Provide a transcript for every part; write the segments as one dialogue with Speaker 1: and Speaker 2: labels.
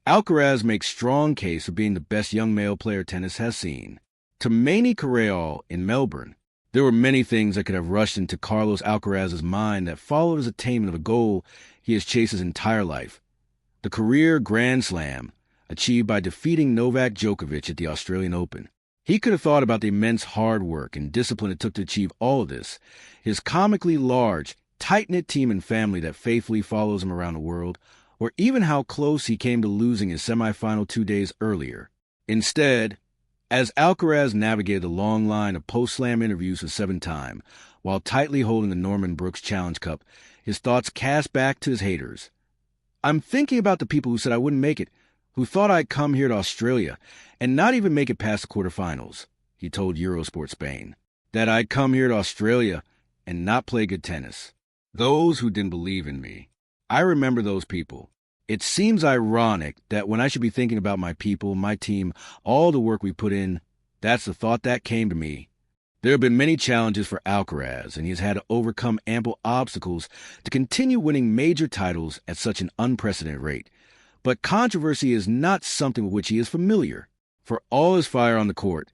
Speaker 1: Alcaraz makes strong case for being the best young male player tennis has seen. Tumaini Carayol in Melbourne. There were many things that could have rushed into Carlos Alcaraz's mind that followed his attainment of a goal he has chased his entire life. The career Grand Slam, achieved by defeating Novak Djokovic at the Australian Open. He could have thought about the immense hard work and discipline it took to achieve all of this, his comically large, tight-knit team and family that faithfully follows him around the world, or even how close he came to losing his semifinal 2 days earlier. Instead, as Alcaraz navigated the long line of post-slam interviews for seventh time, while tightly holding the Norman Brookes Challenge Cup, his thoughts cast back to his haters. "I'm thinking about the people who said I wouldn't make it, who thought I'd come here to Australia and not even make it past the quarterfinals," he told Eurosport Spain. "That I'd come here to Australia and not play good tennis. Those who didn't believe in me. I remember those people. It seems ironic that when I should be thinking about my people, my team, all the work we put in, that's the thought that came to me." There have been many challenges for Alcaraz, and he has had to overcome ample obstacles to continue winning major titles at such an unprecedented rate. But controversy is not something with which he is familiar. For all his fire on the court,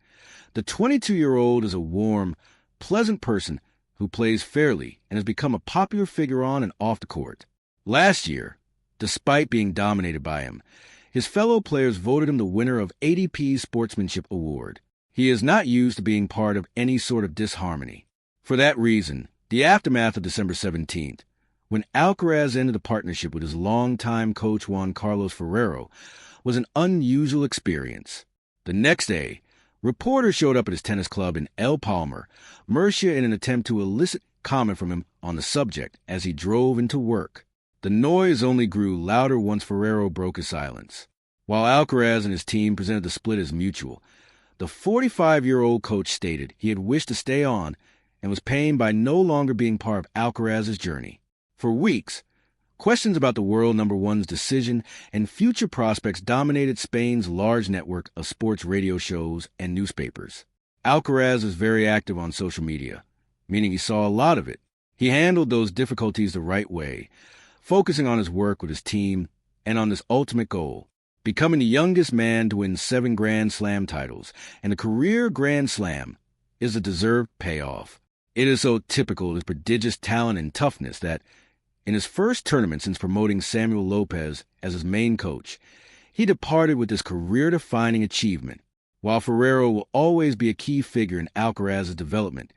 Speaker 1: the 22-year-old is a warm, pleasant person who plays fairly and has become a popular figure on and off the court. Last year, despite being dominated by him, his fellow players voted him the winner of ADP's Sportsmanship Award. He is not used to being part of any sort of disharmony. For that reason, the aftermath of December 17th, when Alcaraz ended a partnership with his longtime coach Juan Carlos Ferrero, was an unusual experience. The next day, reporters showed up at his tennis club in El Palmar, Murcia, in an attempt to elicit comment from him on the subject as he drove into work. The noise only grew louder once Ferrero broke his silence. While Alcaraz and his team presented the split as mutual, the 45-year-old coach stated he had wished to stay on and was pained by no longer being part of Alcaraz's journey. For weeks, questions about the world number one's decision and future prospects dominated Spain's large network of sports radio shows and newspapers. Alcaraz is very active on social media, meaning he saw a lot of it. He handled those difficulties the right way, focusing on his work with his team and on this ultimate goal, becoming the youngest man to win 7 Grand Slam titles, and a career Grand Slam is a deserved payoff. It is so typical of his prodigious talent and toughness that, in his first tournament since promoting Samuel Lopez as his main coach, he departed with this career-defining achievement. While Ferrero will always be a key figure in Alcaraz's development,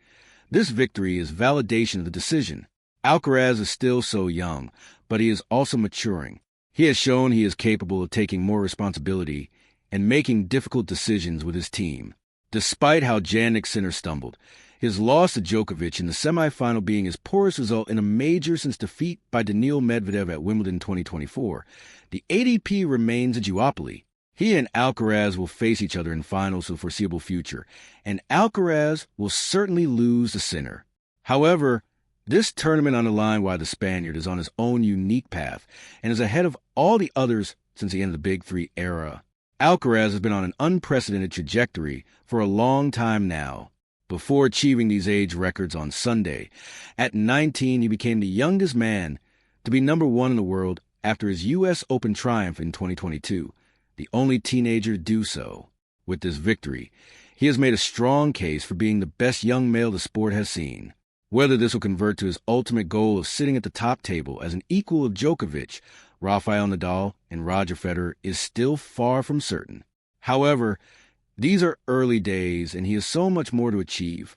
Speaker 1: this victory is validation of the decision. Alcaraz is still so young, but he is also maturing. He has shown he is capable of taking more responsibility and making difficult decisions with his team. Despite how Jannik Sinner stumbled, his loss to Djokovic in the semifinal being his poorest result in a major since defeat by Daniil Medvedev at Wimbledon 2024, the ADP remains a duopoly. He and Alcaraz will face each other in finals for the foreseeable future, and Alcaraz will certainly lose to Sinner. However, this tournament underlined why the Spaniard is on his own unique path and is ahead of all the others since the end of the Big Three era. Alcaraz has been on an unprecedented trajectory for a long time now. Before achieving these age records on Sunday, at 19 he became the youngest man to be number 1 in the world after his U.S. Open triumph in 2022, the only teenager to do so. With this victory, he has made a strong case for being the best young male the sport has seen. Whether this will convert to his ultimate goal of sitting at the top table as an equal of Djokovic, Rafael Nadal, and Roger Federer is still far from certain. However, these are early days and he has so much more to achieve.